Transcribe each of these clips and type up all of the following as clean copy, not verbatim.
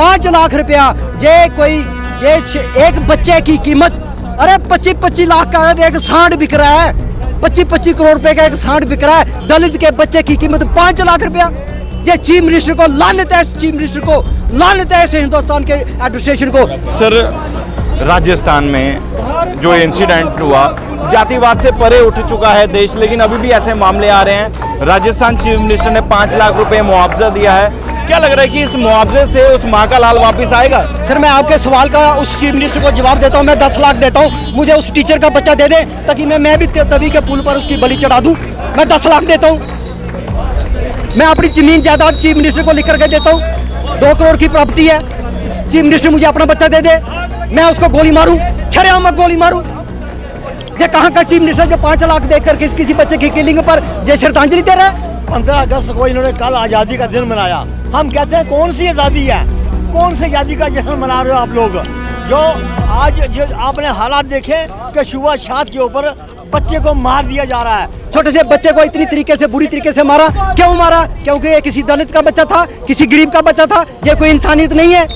5 लाख रुपया जे कोई ये एक बच्चे की कीमत, अरे 25-25 लाख का एक सांड बिक रहा है, 25-25 करोड़ रुपए का एक सांड बिक रहा है। दलित के बच्चे की कीमत 5 लाख रुपया। ये चीफ मिनिस्टर को लानत है, चीफ मिनिस्टर को लानत है, ऐसे हिंदुस्तान के एडमिनिस्ट्रेशन को। सर, राजस्थान में जो इंसिडेंट हुआ जातिवाद से परे उठ चुका है देश, लेकिन अभी भी ऐसे मामले आ रहे हैं। राजस्थान चीफ मिनिस्टर ने 5 लाख रुपए मुआवजा दिया है। क्या लग रहा है कि इस मुआवजे से उस माँ का लाल वापिस आएगा? सर, मैं आपके सवाल का उस चीफ मिनिस्टर को जवाब देता हूँ। मैं 10 लाख देता हूँ, मुझे उस टीचर का बच्चा दे दे ताकि मैं भी तवी के पुल पर उसकी बलि चढ़ा दूँ। मैं 10 लाख देता हूँ। मैं अपनी जमीन जायदाद चीफ मिनिस्टर को लिख करके देता हूँ। 2 करोड़ की प्रॉपर्टी है, चीफ मिनिस्टर मुझे अपना बच्चा दे दे, मैं उसको गोली मारूं, छरेआम में गोली मारूं। ये कहाँ का चीफ मिनिस्टर जो 5 लाख देकर किसी बच्चे की किलिंग पर ये श्रद्धांजलि दे रहा है? 15 अगस्त को इन्होंने कल आज़ादी का दिन मनाया। हम कहते हैं कौन सी आज़ादी है, कौन सी आज़ादी का जश्न मना रहे हो आप लोग? जो आज जो आपने हालात देखे कि छुआछूत के ऊपर बच्चे को मार दिया जा रहा है। छोटे से बच्चे को इतनी तरीके से, बुरी तरीके से मारा। क्यों मारा? क्योंकि ये किसी दलित का बच्चा था, किसी गरीब का बच्चा था। ये कोई इंसानियत नहीं है।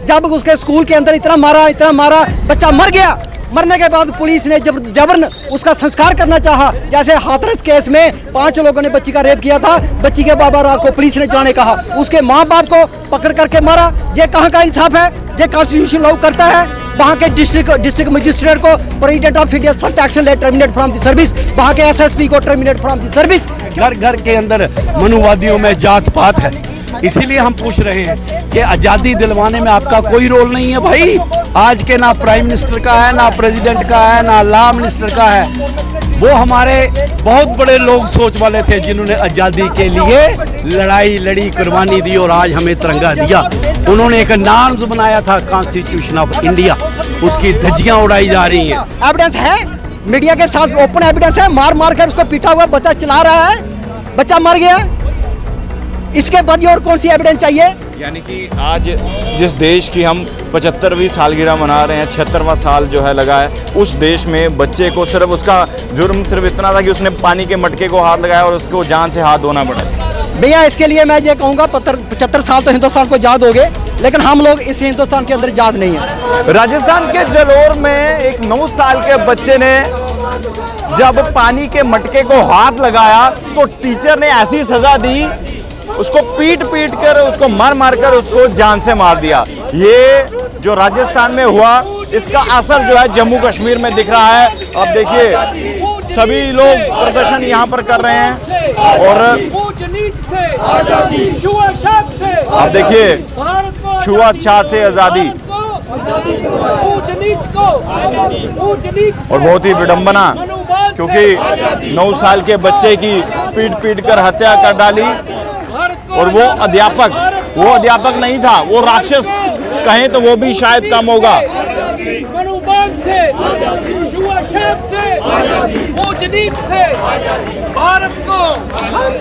जब उसके स्कूल के अंदर इतना मारा, बच्चा मर गया। मरने के बाद पुलिस ने जबरन उसका संस्कार करना चाहा। जैसे हाथरस केस में 5 लोगों ने बच्ची का रेप किया था, बच्ची के बाबा रात को पुलिस ने जाने कहा, उसके माँ बाप को पकड़ करके मारा। ये कहाँ का इंसाफ है? ये कॉन्स्टिट्यूशन लॉ करता है? वहाँ के डिस्ट्रिक्ट मजिस्ट्रेट को प्रेसिडेंट ऑफ इंडिया सख्त एक्शन ले टर्मिनेट फ्रॉम द सर्विस, वहाँ के एसएसपी को टर्मिनेट फ्रॉम द सर्विस। घर घर के अंदर मनुवादियों में जात पात है, इसीलिए हम पूछ रहे हैं कि आज़ादी दिलवाने में आपका कोई रोल नहीं है भाई। आज के ना प्राइम मिनिस्टर का है, ना प्रेसिडेंट का है, ना लॉ मिनिस्टर का है। वो हमारे बहुत बड़े लोग सोच वाले थे जिन्होंने आज़ादी के लिए लड़ाई लड़ी, कुर्बानी दी और आज हमें तिरंगा दिया। उन्होंने एक नार्म्स बनाया था कॉन्स्टिट्यूशन ऑफ इंडिया, उसकी धज्जियाँ उड़ाई जा रही हैं। एविडेंस है, मीडिया के साथ ओपन एविडेंस है। मार कर उसको पीटा हुआ बच्चा चला रहा है, बच्चा मर गया। इसके बाद और कौन सी एविडेंस चाहिए? यानी कि आज जिस देश की हम 75वीं सालगिरह मना रहे हैं, 76वां साल जो है लगा है, उस देश में बच्चे को सिर्फ उसका जुर्म सिर्फ इतना था कि उसने पानी के मटके को हाथ लगाया और उसको जान से हाथ धोना पड़ा। भैया, इसके लिए मैं ये कहूँगा 75 साल तो हिंदुस्तान को याद हो गए, लेकिन हम लोग इस हिंदुस्तान के अंदर याद नहीं है। राजस्थान के जालोर में एक 9 साल के बच्चे ने जब पानी के मटके को हाथ लगाया तो टीचर ने ऐसी सजा दी, उसको पीट कर, उसको मार कर उसको जान से मार दिया। ये जो राजस्थान में हुआ, इसका असर जो है जम्मू कश्मीर में दिख रहा है। अब देखिए सभी लोग प्रदर्शन यहाँ पर कर रहे हैं और अब देखिए छुआछूत से आज़ादी और बहुत ही विडंबना, क्योंकि 9 साल के बच्चे की पीट कर हत्या कर डाली। और वो अध्यापक नहीं था, वो राक्षस कहें तो वो भी शायद कम होगा।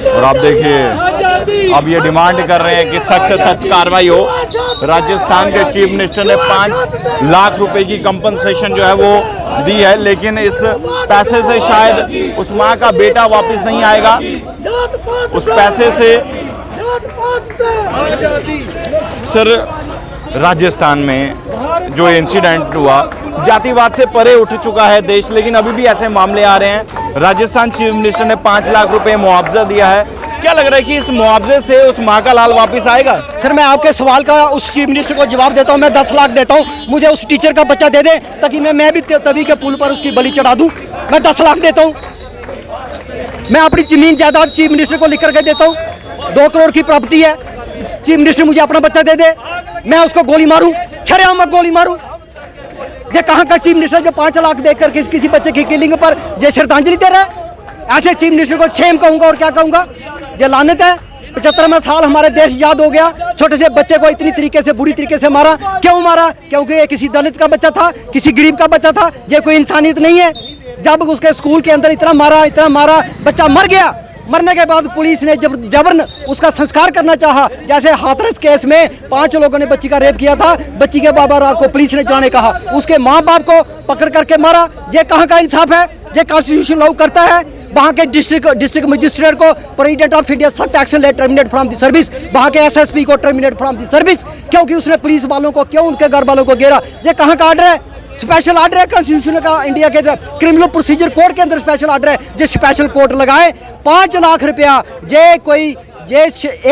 और आप देखिए अब ये डिमांड कर रहे हैं कि सख्त से सख्त कार्रवाई हो। राजस्थान के चीफ मिनिस्टर ने 5 लाख रुपए की कंपनसेशन जो है वो दी है, लेकिन इस पैसे से शायद उस माँ का बेटा वापस नहीं आएगा। उस पैसे से सर, राजस्थान में जो इंसिडेंट हुआ जातिवाद से परे उठ चुका है देश, लेकिन अभी भी ऐसे मामले आ रहे हैं। राजस्थान चीफ मिनिस्टर ने 5 लाख रुपए मुआवजा दिया है। क्या लग रहा है कि इस मुआवजे से उस माँ का लाल वापिस आएगा? सर, मैं आपके सवाल का उस चीफ मिनिस्टर को जवाब देता हूँ। मैं 10 लाख देता हूँ, मुझे उस टीचर का बच्चा दे दे ताकि मैं भी तवी के पुल पर उसकी बलि चढ़ा दूँ। मैं 10 लाख देता हूँ। मैं अपनी जमीन जायदाद चीफ मिनिस्टर को लिख करके देता हूँ। 2 करोड़ की प्रॉपर्टी है, चीफ मिनिस्टर मुझे अपना बच्चा दे दे, मैं उसको गोली मारूं, छरेआम में गोली मारूं। ये कहाँ का चीफ मिनिस्टर जो 5 लाख देकर किसी बच्चे की किलिंग पर ये श्रद्धांजलि दे रहा है? ऐसे चीफ मिनिस्टर को छेम कहूंगा और क्या कहूंगा? ये लानत है। 75वां साल हमारे देश याद हो गया। छोटे से बच्चे को इतनी तरीके से, बुरी तरीके से मारा। क्यों मारा? क्योंकि ये किसी दलित का बच्चा था, किसी गरीब का बच्चा था। ये कोई इंसानियत नहीं है। जब उसके स्कूल के अंदर इतना मारा, बच्चा मर गया। मरने के बाद पुलिस ने जबरन उसका संस्कार करना चाहा। जैसे हाथरस केस में 5 लोगों ने बच्ची का रेप किया था, बच्ची के बाबा रात को पुलिस ने जाने कहा, उसके माँ बाप को पकड़ करके मारा। ये कहाँ का इंसाफ है? ये कॉन्स्टिट्यूशन लॉ करता है? वहाँ के डिस्ट्रिक्ट मजिस्ट्रेट को प्रेसिडेंट ऑफ इंडिया सख्त एक्शन ले टर्मिनेट फ्रॉम द सर्विस, वहाँ के एसएसपी को टर्मिनेट फ्रॉम द सर्विस, क्योंकि उसने पुलिस वालों को क्यों उनके घर वालों को घेरा। ये कहाँ का आर्डर है? स्पेशल आर्डर है कॉन्स्टिट्यूशन का, इंडिया के क्रिमिनल प्रोसीजर कोड के अंदर स्पेशल आर्डर है। जो स्पेशल कोर्ट लगाए 5 लाख रुपया, ये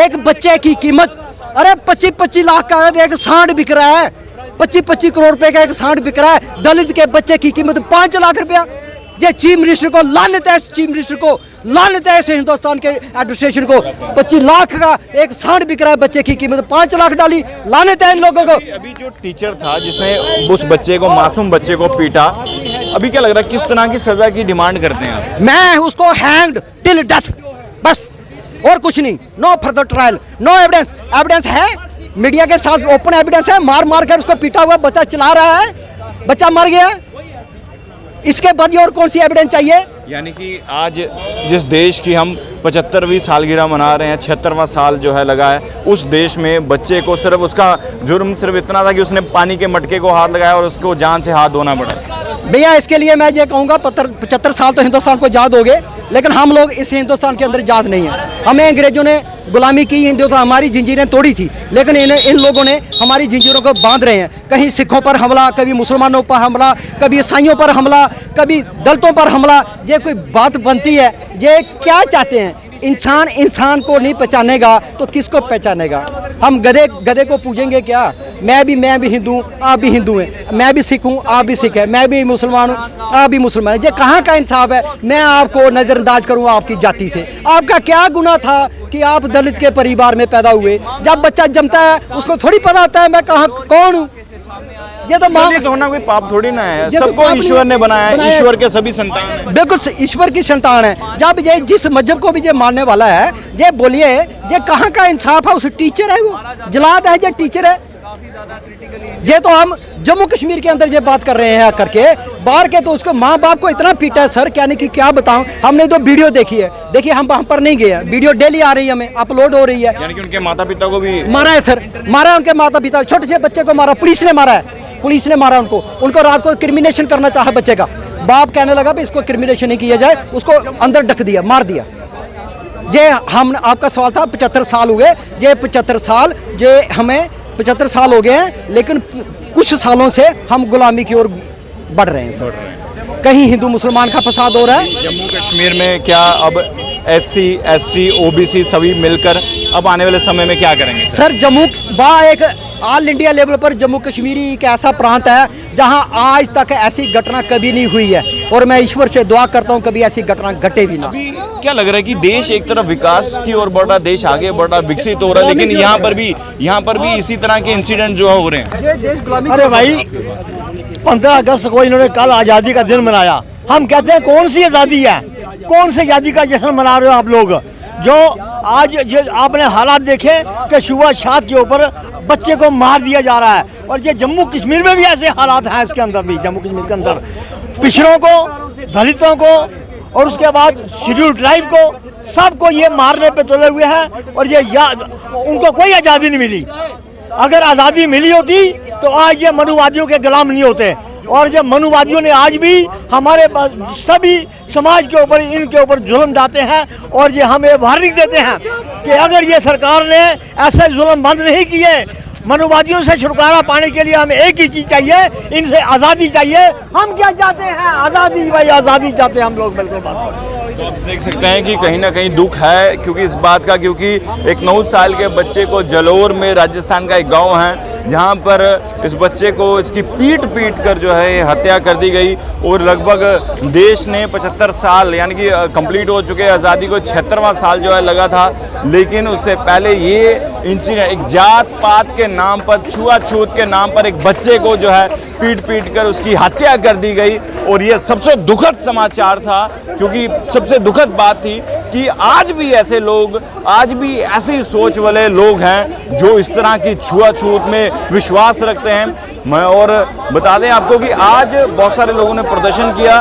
एक बच्चे की कीमत, अरे 25-25 लाख का एक सांड बिक रहा है, 25-25 करोड़ रुपए का एक सांड बिक रहा है। दलित के बच्चे की कीमत 5 लाख रुपया। ये चीफ मिनिस्टर को लानत है, चीफ मिनिस्टर को लानत है, हिंदुस्तान के एडमिनिस्ट्रेशन को। 25 लाख का एक सांड बिक रहा है, बच्चे की कीमत 5 लाख डाली, लानत है इन लोगों को। अभी जो टीचर था जिसने उस बच्चे को, मासूम बच्चे को पीटा, अभी क्या लग रहा है किस तरह की सजा की डिमांड करते हैं? मैं उसको हैंग्ड टिल डेथ, बस और कुछ नहीं। No further trial, no evidence. Evidence है, मीडिया के साथ ओपन एविडेंस है, मार मार कर उसको पीटा हुआ बच्चा चला रहा है, बच्चा मर गया। इसके बाद और कौन सी एविडेंस चाहिए? यानी कि आज जिस देश की हम 75वीं सालगिरह मना रहे हैं, 76वां साल जो है लगा है, उस देश में बच्चे को सिर्फ उसका जुर्म सिर्फ इतना था कि उसने पानी के मटके को हाथ लगाया और उसको जान से हाथ धोना पड़ा। भैया इसके लिए मैं ये कहूँगा 75 साल तो हिंदुस्तान को आज़ाद हो गए, लेकिन हम लोग इस हिंदुस्तान के अंदर आज़ाद नहीं है। हमें अंग्रेजों ने गुलामी की, हिंदुस्तान हमारी जंजीरें तोड़ी थी, लेकिन इन लोगों ने हमारी जंजीरों को बांध रहे हैं। कहीं सिखों पर हमला, कभी मुसलमानों पर हमला, कभी ईसाइयों पर हमला, कभी दलितों पर हमला। ये कोई बात बनती है? ये क्या चाहते हैं? इंसान को नहीं पहचानेगा तो किसको पहचानेगा? हम गधे को पूछेंगे क्या? मैं भी हिंदू, आप भी हिंदू हैं, मैं भी सिख हूँ, आप भी सिख है, मैं भी मुसलमान हूँ, आप भी मुसलमान हैं। ये कहाँ का इंसाफ है? मैं आपको नज़रअंदाज करूँ आपकी जाति से? आपका क्या गुनाह था कि आप दलित के परिवार में पैदा हुए? जब बच्चा जमता है उसको थोड़ी पता होता है मैं कौन हूँ। ये तो दलित होना कोई पाप थोड़ी ना है, सबको ईश्वर ने बनाया है, ईश्वर के सभी संतान हैं। बिल्कुल ईश्वर की संतान है। जब ये जिस मजहब को भी ये मानने वाला है, ये बोलिए ये कहाँ का इंसाफ है? उस टीचर है, वो जलाद है, ये टीचर है। ये तो हम जम्मू कश्मीर के अंदर ये बात कर रहे हैं करके, बाहर के तो उसको माँ बाप को इतना पीटा है सर, क्या नहीं कि क्या बताऊं। हमने तो वीडियो देखी है, देखिए हम वहाँ पर नहीं गए, वीडियो डेली आ रही है, हमें अपलोड हो रही है। यानी कि उनके माता पिता को भी मारा है सर, मारा है उनके माता पिता, छोटे से बच्चे को मारा, पुलिस ने मारा है, पुलिस ने मारा उनको रात को क्रिमिनेशन करना चाहा बच्चे का। बाप कहने लगा भी इसको क्रिमिनेशन नहीं किया जाए, उसको अंदर ढक दिया, मार दिया। ये हम आपका सवाल था 75 साल हुए, ये 75 साल, ये हमें 75 साल हो गए हैं, लेकिन कुछ सालों से हम गुलामी की ओर बढ़ रहे हैं सर। कहीं हिंदू मुसलमान का फसाद हो रहा है। जम्मू कश्मीर में क्या अब SC, ST, OBC सभी मिलकर अब आने वाले समय में क्या करेंगे? सर जम्मू एक ऑल इंडिया लेवल पर जम्मू कश्मीर एक ऐसा प्रांत है जहां आज तक ऐसी घटना कभी नहीं हुई है, और मैं ईश्वर से दुआ करता हूं कभी ऐसी घटना घटे भी ना। अभी क्या लग रहा है कि देश एक तरफ विकास की ओर बढ़ रहा, देश आगे बढ़ रहा, विकसित हो रहा है, लेकिन यहाँ पर भी इसी तरह के इंसिडेंट जो हो रहे हैं। अरे भाई 15 अगस्त को इन्होंने कल आज़ादी का दिन मनाया। हम कहते हैं कौन सी आज़ादी है? कौन सी आज़ादी का जश्न मना रहे हो आप लोग? जो आज जो आपने हालात देखे कि शुआ शाद के ऊपर बच्चे को मार दिया जा रहा है, और ये जम्मू कश्मीर में भी ऐसे हालात हैं। इसके अंदर भी जम्मू कश्मीर के अंदर पिछड़ों को, दलितों को और उसके बाद शेड्यूल ट्राइब को, सबको ये मारने पे तुले हुए हैं, और ये उनको कोई आज़ादी नहीं मिली। अगर आज़ादी मिली होती तो आज ये मनुवादियों के गुलाम नहीं होते। और जब मनुवादियों ने आज भी हमारे सभी समाज के ऊपर, इनके ऊपर जुल्म डालते हैं, और ये हमें वार्निंग देते हैं कि अगर ये सरकार ने ऐसे जुल्म बंद नहीं किए, मनुवादियों से छुटकारा पाने के लिए हमें एक ही चीज़ चाहिए, इनसे आज़ादी चाहिए। हम क्या चाहते हैं? आज़ादी, भाई आज़ादी चाहते हैं हम लोग, बिल्कुल बात। तो आप देख सकते हैं कि कहीं ना कहीं दुख है, क्योंकि इस बात का, क्योंकि एक 9 साल के बच्चे को जलोर में, राजस्थान का एक गांव है, जहां पर इस बच्चे को इसकी पीट कर जो है हत्या कर दी गई, और लगभग देश ने 75 साल यानी कि कंप्लीट हो चुके आज़ादी को 76वां साल जो है लगा था, लेकिन उससे पहले ये इंसिडेंट एक जात पात के नाम पर, छुआछूत के नाम पर एक बच्चे को जो है पीट कर उसकी हत्या कर दी गई। और ये सबसे दुखद समाचार था, क्योंकि सबसे दुखद बात थी कि आज भी ऐसे लोग, आज भी ऐसी सोच वाले लोग हैं जो इस तरह की छुआछूत में विश्वास रखते हैं। मैं और बता दें आपको कि आज बहुत सारे लोगों ने प्रदर्शन किया।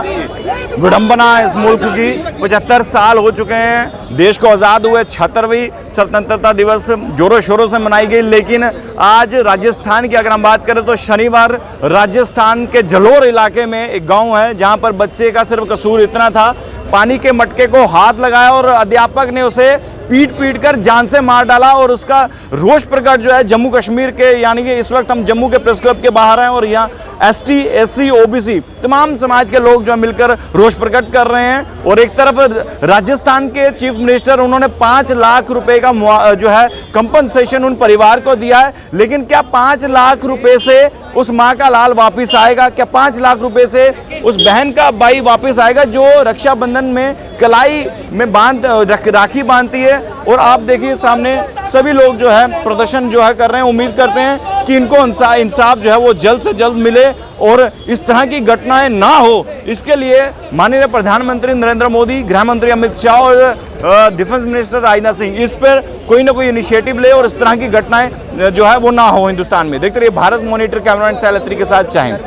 विडंबना इस मुल्क की, 75 साल हो चुके हैं, देश को आज़ाद हुए, 76वीं स्वतंत्रता दिवस जोरों शोरों से मनाई गई, लेकिन आज राजस्थान की अगर हम बात करें तो शनिवार राजस्थान के जलोर इलाके में एक गांव है, जहां पर बच्चे का सिर्फ कसूर इतना था पानी के मटके को हाथ लगाया और अध्यापक ने उसे पीट पीट कर जान से मार डाला। और उसका रोष प्रकट जो है जम्मू कश्मीर के, यानी कि इस वक्त हम जम्मू के प्रेस क्लब के बाहर हैं और यहाँ ST SC OBC तमाम समाज के लोग जो मिलकर रोष प्रकट कर रहे हैं। और एक तरफ राजस्थान के चीफ मिनिस्टर, उन्होंने 5 लाख रुपए का जो है कंपनसेशन उन परिवार को दिया है। लेकिन क्या 5 लाख रुपए से उस माँ का लाल वापिस आएगा? क्या 5 लाख रुपए से उस बहन का भाई वापिस आएगा जो रक्षाबंधन में कलाई में राखी बांधती है? और आप देखिए सामने सभी लोग जो है प्रदर्शन जो है कर रहे हैं। उम्मीद करते हैं कि इनको इंसाफ जो है वो जल्द से जल्द मिले और इस तरह की घटनाएं ना हो। इसके लिए माननीय प्रधानमंत्री नरेंद्र मोदी, गृह मंत्री अमित शाह और डिफेंस मिनिस्टर राजनाथ सिंह इस पर कोई ना कोई इनिशिएटिव ले और इस तरह की घटनाएं जो है वो ना हो हिंदुस्तान में। देखते रहिए भारत मॉनिटर, कैमरामैन सैल अत्री के साथ चाहें।